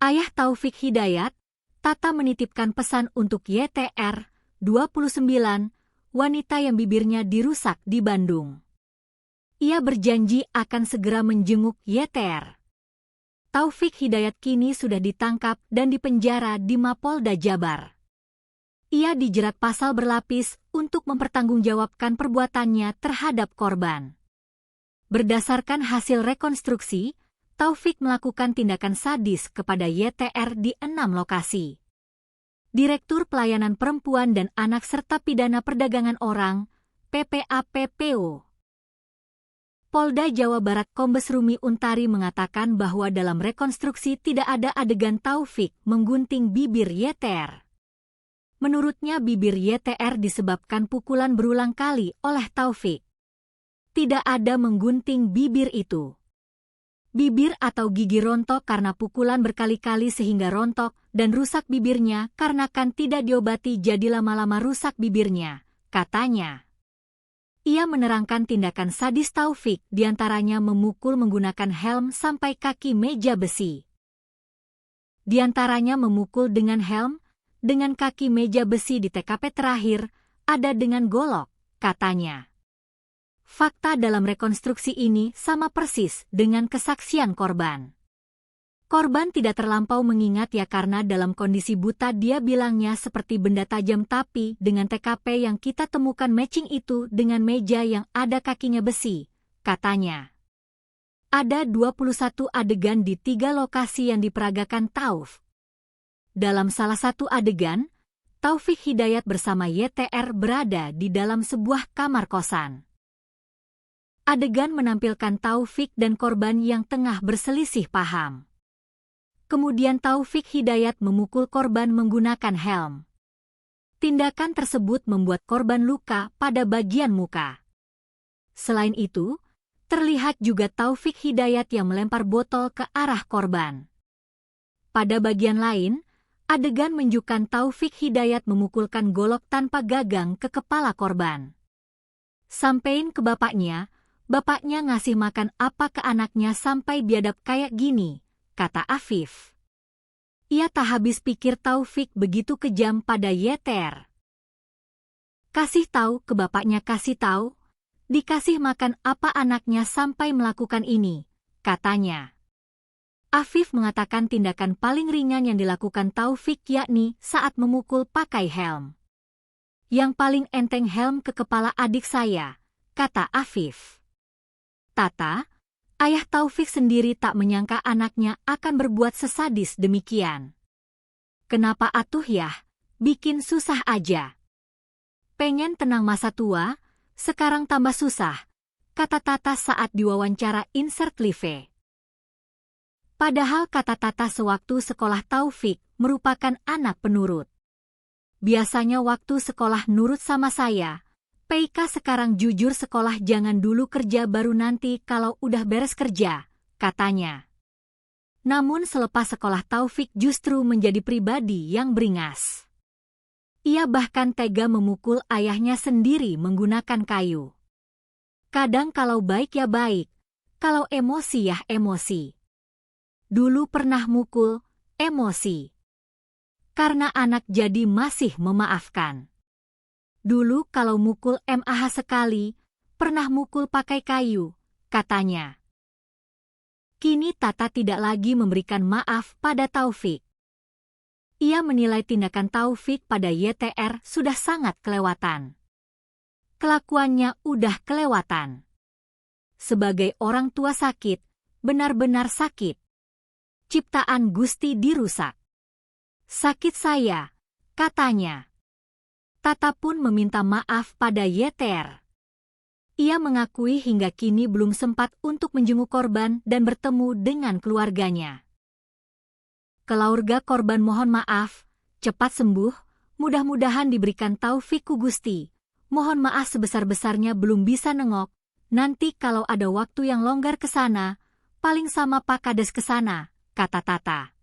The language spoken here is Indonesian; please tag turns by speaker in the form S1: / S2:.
S1: Ayah Taufik Hidayat, Tata menitipkan pesan untuk YTR, 29, wanita yang bibirnya dirusak di Bandung. Ia berjanji akan segera menjenguk YTR. Taufik Hidayat kini sudah ditangkap dan dipenjara di Mapolda Jabar. Ia dijerat pasal berlapis untuk mempertanggungjawabkan perbuatannya terhadap korban. Berdasarkan hasil rekonstruksi, Taufik melakukan tindakan sadis kepada YTR di 6 lokasi. Direktur Pelayanan Perempuan dan Anak serta Pidana Perdagangan Orang, PPA-PPO. Polda Jawa Barat Kombes Rumi Untari mengatakan bahwa dalam rekonstruksi tidak ada adegan Taufik menggunting bibir YTR. Menurutnya bibir YTR disebabkan pukulan berulang kali oleh Taufik. Tidak ada menggunting bibir itu. Bibir atau gigi rontok karena pukulan berkali-kali sehingga rontok dan rusak bibirnya karena kan tidak diobati jadi lama-lama rusak bibirnya, katanya. Ia menerangkan tindakan sadis Taufik diantaranya memukul menggunakan helm sampai kaki meja besi. Diantaranya memukul dengan helm, dengan kaki meja besi di TKP terakhir, ada dengan golok, katanya. Fakta dalam rekonstruksi ini sama persis dengan kesaksian korban. Korban tidak terlampau mengingat ya karena dalam kondisi buta dia bilangnya seperti benda tajam tapi dengan TKP yang kita temukan matching itu dengan meja yang ada kakinya besi, katanya. Ada 21 adegan di 3 lokasi yang diperagakan Tauf. Dalam salah satu adegan, Taufik Hidayat bersama YTR berada di dalam sebuah kamar kosan. Adegan menampilkan Taufik dan korban yang tengah berselisih paham. Kemudian Taufik Hidayat memukul korban menggunakan helm. Tindakan tersebut membuat korban luka pada bagian muka. Selain itu, terlihat juga Taufik Hidayat yang melempar botol ke arah korban. Pada bagian lain, adegan menunjukkan Taufik Hidayat memukulkan golok tanpa gagang ke kepala korban. Sampein ke bapaknya ngasih makan apa ke anaknya sampai biadab kayak gini, kata Afif. Ia tak habis pikir Taufik begitu kejam pada YTR. Kasih tahu ke bapaknya kasih tahu, dikasih makan apa anaknya sampai melakukan ini, katanya. Afif mengatakan tindakan paling ringan yang dilakukan Taufik yakni saat memukul pakai helm. Yang paling enteng helm ke kepala adik saya, kata Afif. Tata, ayah Taufik sendiri tak menyangka anaknya akan berbuat sesadis demikian. Kenapa atuh yah, bikin susah aja. Pengen tenang masa tua, sekarang tambah susah, kata Tata saat diwawancara Insert Live. Padahal kata Tata sewaktu sekolah Taufik merupakan anak penurut. Biasanya waktu sekolah nurut sama saya, Peika sekarang jujur sekolah jangan dulu kerja baru nanti kalau udah beres kerja, katanya. Namun selepas sekolah Taufik justru menjadi pribadi yang beringas. Ia bahkan tega memukul ayahnya sendiri menggunakan kayu. Kadang kalau baik ya baik, kalau emosi ya emosi. Dulu pernah mukul, emosi. Karena anak jadi masih memaafkan. Dulu kalau mukul MAH sekali, pernah mukul pakai kayu, katanya. Kini Tata tidak lagi memberikan maaf pada Taufik. Ia menilai tindakan Taufik pada YTR sudah sangat kelewatan. Kelakuannya udah kelewatan. Sebagai orang tua sakit, benar-benar sakit. Ciptaan Gusti dirusak. Sakit saya, katanya. Tata pun meminta maaf pada YTR. Ia mengakui hingga kini belum sempat untuk menjenguk korban dan bertemu dengan keluarganya. Keluarga korban mohon maaf, cepat sembuh, mudah-mudahan diberikan taufik ku Gusti. Mohon maaf sebesar-besarnya belum bisa nengok, nanti kalau ada waktu yang longgar ke sana, paling sama Pak Kades ke sana, kata Tata.